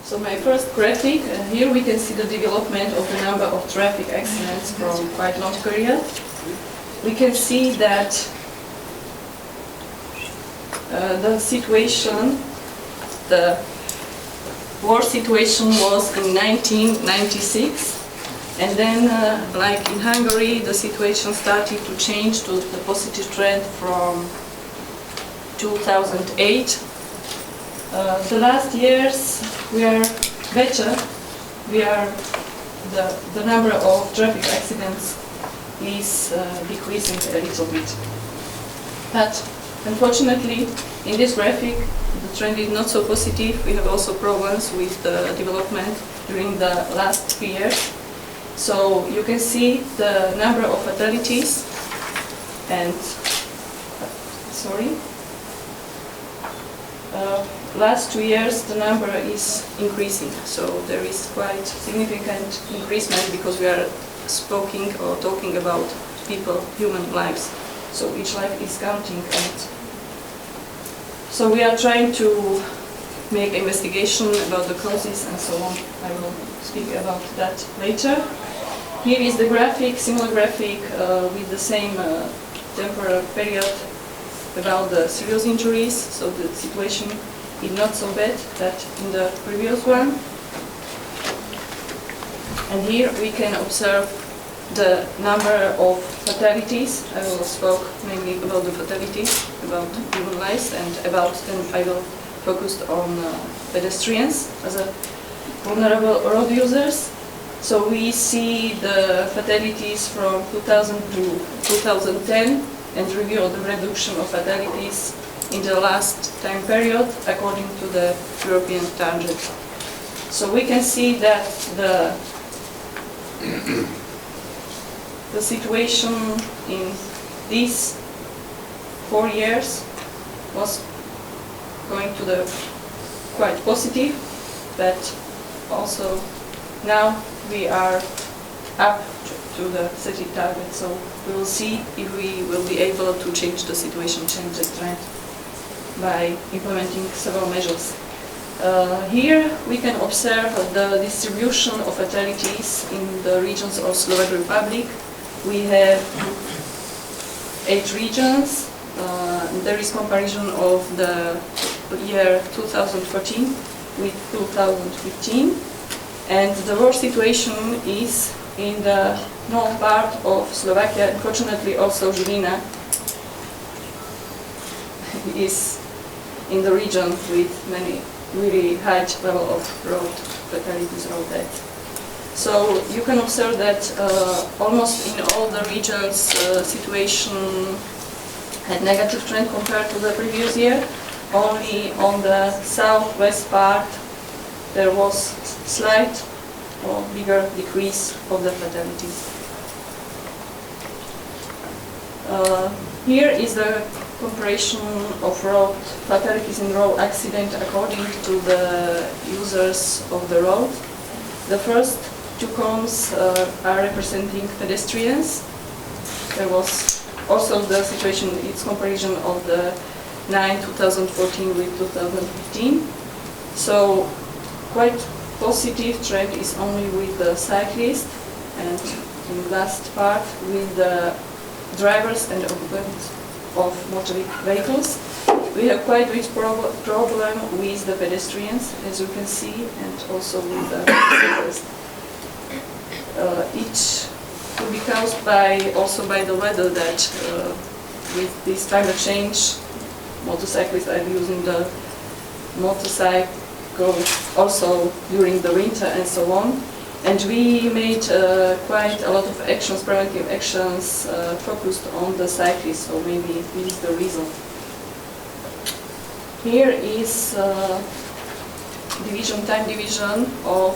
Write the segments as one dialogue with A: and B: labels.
A: So my first graphic, here we can see the development of the number of traffic accidents from quite long period. We can see that the situation, the war situation was in 1996, and then like in Hungary the situation started to change to the positive trend from 2008. The last years we are better. The number of traffic accidents is decreasing a little bit. But unfortunately, in this graphic, the trend is not so positive. We have also problems with the development during the last 3 years. So you can see the number of fatalities and last 2 years the number is increasing, so there is quite significant increasement because we are speaking or talking about people, human lives, so each life is counting. And so we are trying to make investigation about the causes and so on. I will speak about that later. Here is the graphic, similar graphic with the same temporal period about the serious injuries, so the situation is not so bad that in the previous one. And here we can observe the number of fatalities. I will speak mainly about the fatalities, about human lives, and then I will focus on pedestrians as a vulnerable road users. So we see the fatalities from 2000 to 2010 and review the reduction of fatalities in the last time period according to the European target. So we can see that the situation in these 4 years was going to the quite positive, but also now we are up to the city target, so we will see if we will be able to change the situation, change the trend by implementing several measures. Here we can observe the distribution of fatalities in the regions of Slovak Republic. We have 8 regions. There is comparison of the year 2014 with 2015, and the worst situation is in the north part of Slovakia. Unfortunately, also Žilina is in the region with many really high level of road fatalities, road deaths. So you can observe that almost in all the regions situation had negative trend compared to the previous year. Only on the southwest part there was slight or bigger decrease of the fatalities. Here is the comparison of road fatalities and road accident according to the users of the road. The first 2 columns are representing pedestrians. There was also the situation, its comparison of the 2014 with 2015. So quite positive trend is only with the cyclists, and in the last part with the drivers and occupants of motor vehicles. We have quite big problem with the pedestrians, as you can see, and also with the cyclists. Each will be caused also by the weather, that with this climate change, motorcyclists are using the motorcycle also during the winter and so on. And we made quite a lot of actions, preventive actions, focused on the cyclists, so maybe this is the reason. Here is time division of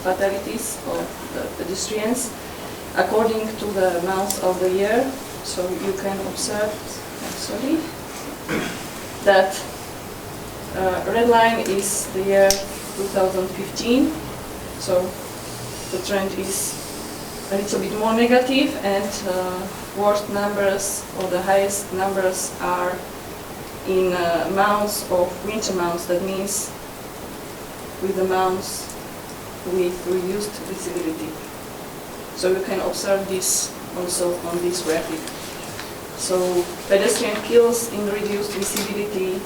A: fatalities of the pedestrians according to the months of the year. So you can observe, that red line is the year 2015. So the trend is a little bit more negative, and worst numbers or the highest numbers are in months of winter months. That means with the mounts with reduced visibility. So you can observe this also on this graphic. So pedestrian kills in reduced visibility,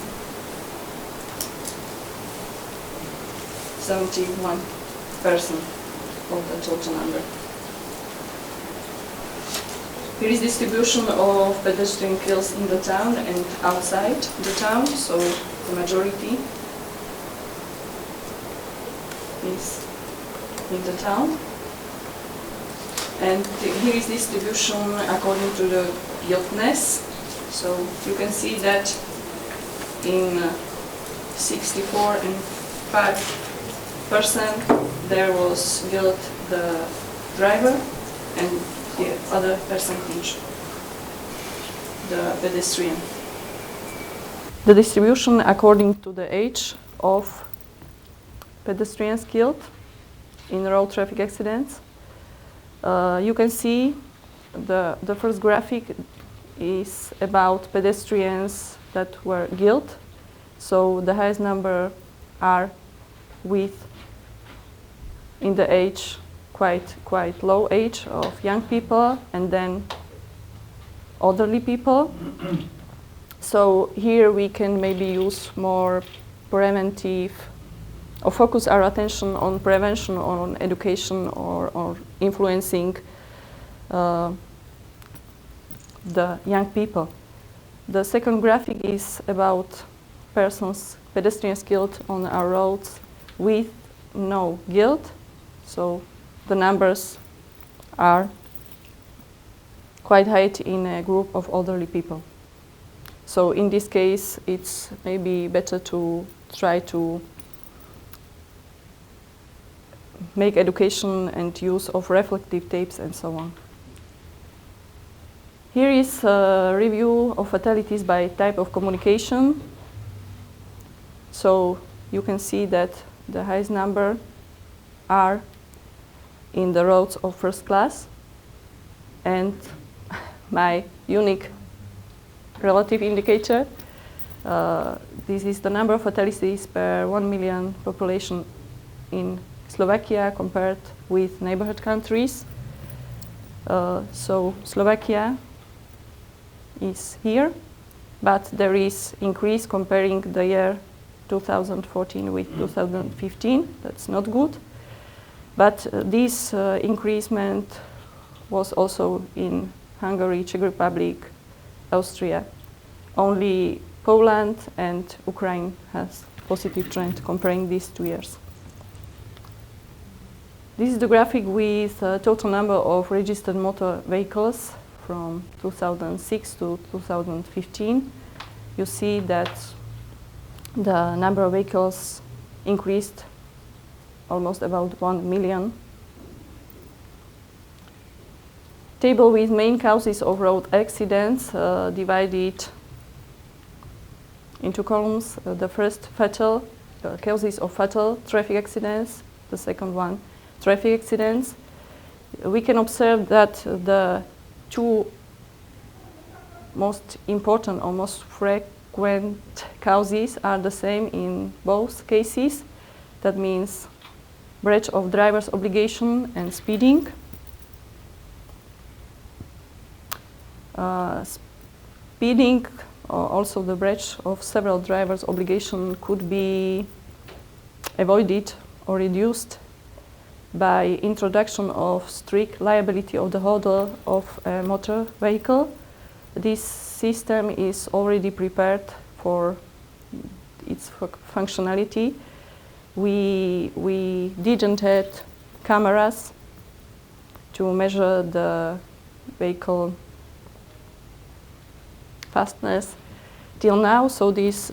A: 71% of the total number. Here is distribution of pedestrian kills in the town and outside the town, so the majority is in the town. And here is distribution according to the guiltness. So you can see that in 64 and 5% there was guilt the driver, and the other percentage the pedestrian. The distribution according to the age of pedestrians killed in road traffic accidents. You can see the first graphic is about pedestrians that were killed. So the highest number are in the age, quite low age of young people, and then elderly people. So here we can maybe use more preventive, or focus our attention on prevention, or on education, or influencing the young people. The second graphic is about pedestrians killed on our roads with no guilt. So the numbers are quite high in a group of elderly people. So in this case, it's maybe better to try to make education and use of reflective tapes and so on. Here is a review of fatalities by type of communication. So you can see that the highest number are in the roads of first class, and my unique relative indicator, this is the number of fatalities per 1 million population in Slovakia compared with neighborhood countries. So Slovakia is here, but there is increase comparing the year 2014 with 2015. That's not good. But this increasement was also in Hungary, Czech Republic, Austria. Only Poland and Ukraine has positive trend comparing these 2 years. This is the graphic with total number of registered motor vehicles from 2006 to 2015. You see that the number of vehicles increased almost about 1 million. Table with main causes of road accidents divided into columns. The first causes of fatal traffic accidents, the second one traffic accidents. We can observe that the two most important or most frequent causes are the same in both cases. That means breach of driver's obligation and speeding. Speeding, or also the breach of several drivers' obligation, could be avoided or reduced by introduction of strict liability of the holder of a motor vehicle. This system is already prepared for its functionality. We didn't have cameras to measure the vehicle fastness till now, so this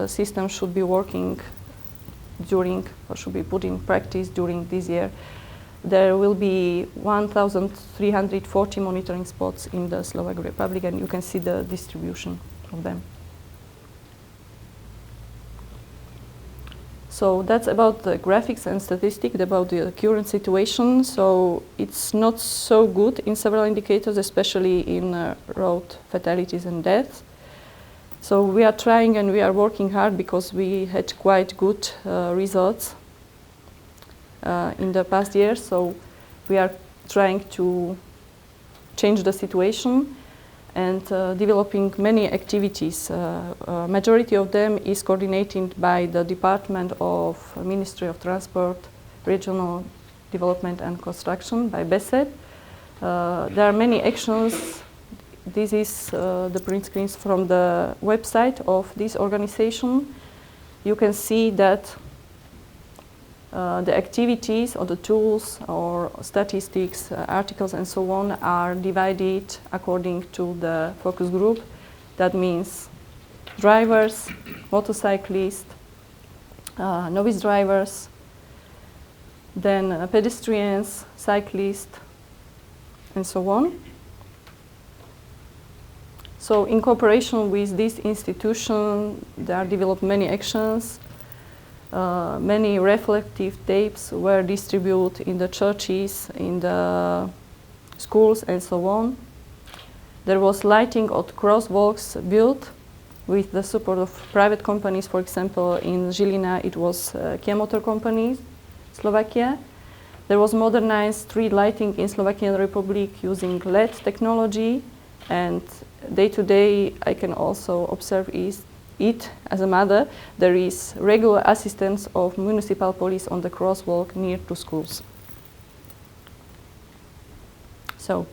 A: system should be working during, or should be put in practice during this year. There will be 1,340 monitoring spots in the Slovak Republic, and you can see the distribution of them. So that's about the graphics and statistics about the current situation. So it's not so good in several indicators, especially in road fatalities and deaths. So we are trying and we are working hard because we had quite good results in the past years, so we are trying to change the situation and developing many activities. Majority of them is coordinated by the Department of Ministry of Transport, Regional Development and Construction, by BESED. There are many actions. This is the print screens from the website of this organization. You can see that the activities or the tools or statistics, articles and so on are divided according to the focus group. That means drivers, motorcyclists, novice drivers, then pedestrians, cyclists, and so on. So in cooperation with this institution, there are developed many actions. Many reflective tapes were distributed in the churches, in the schools, and so on. There was lighting of crosswalks built with the support of private companies. For example, in Žilina, it was Kia Motor Company, Slovakia. There was modernized street lighting in Slovakian Republic using LED technology, and day to day I can also observe it as a mother. There is regular assistance of municipal police on the crosswalk near to schools. So,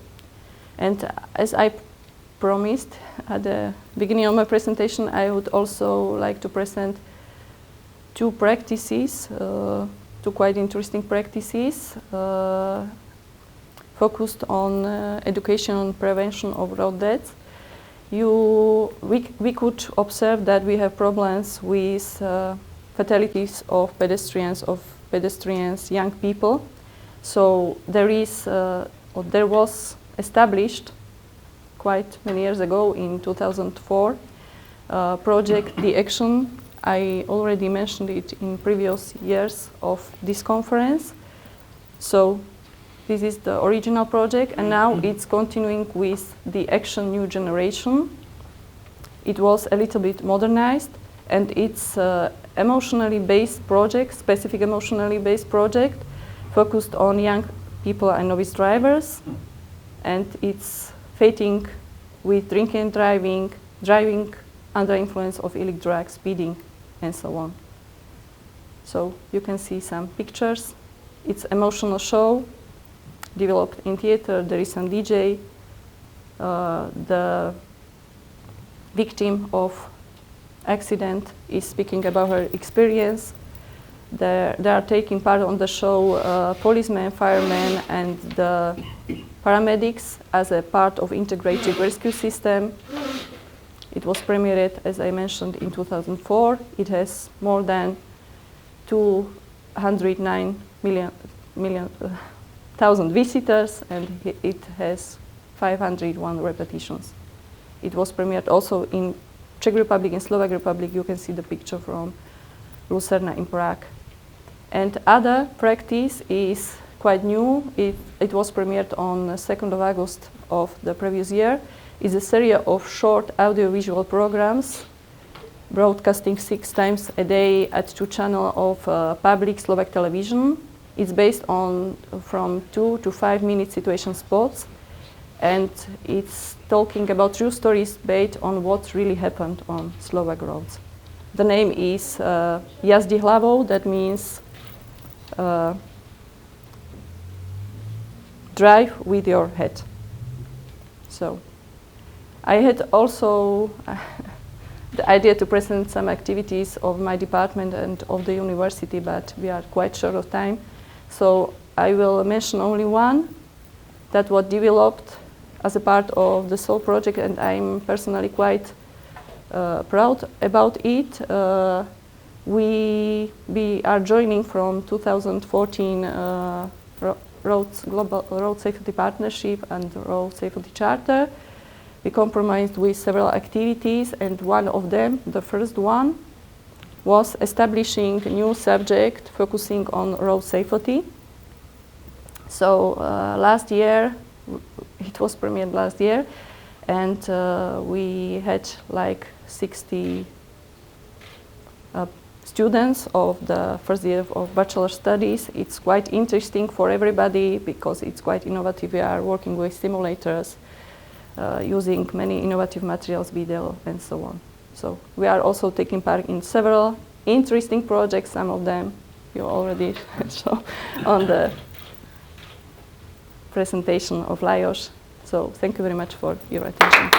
A: and as I promised at the beginning of my presentation, I would also like to present two practices, two quite interesting practices focused on education and prevention of road deaths. We could observe that we have problems with fatalities of pedestrians, young people. So there was established quite many years ago in 2004 project The Action. I already mentioned it in previous years of this conference. So this is the original project, and now it's continuing with the Action New Generation. It was a little bit modernized, and it's emotionally based project, specific emotionally based project, focused on young people and novice drivers, and it's fighting with drinking and driving, driving under influence of illegal drugs, speeding, and so on. So you can see some pictures. It's emotional show developed in theater. There is some DJ. The victim of accident is speaking about her experience. They are taking part on the show policemen, firemen, and the paramedics as a part of integrated rescue system. It was premiered, as I mentioned, in 2004. It has more than 209,000 visitors, and it has 501 repetitions. It was premiered also in Czech Republic and Slovak Republic. You can see the picture from Lucerna in Prague. And other practice is quite new. It was premiered on 2nd of August of the previous year. It's a series of short audiovisual programs broadcasting 6 times a day at 2 channels of public Slovak television. It's based on from 2 to 5 minute situation spots, and it's talking about true stories based on what really happened on Slovak roads. The name is Jazdi hlavou, that means drive with your head. So I had also the idea to present some activities of my department and of the university, but we are quite short of time. So I will mention only one that was developed as a part of the SOUL project, and I'm personally quite proud about it. We are joining from 2014 Global Road Safety Partnership and Road Safety Charter. We compromised with several activities, and one of them, the first one, was establishing a new subject focusing on road safety. So last year, it was premiered last year, and we had like 60 students of the first year of bachelor studies. It's quite interesting for everybody because it's quite innovative. We are working with simulators, using many innovative materials, video, and so on. So we are also taking part in several interesting projects. Some of them you already saw on the presentation of Lajos. So thank you very much for your attention.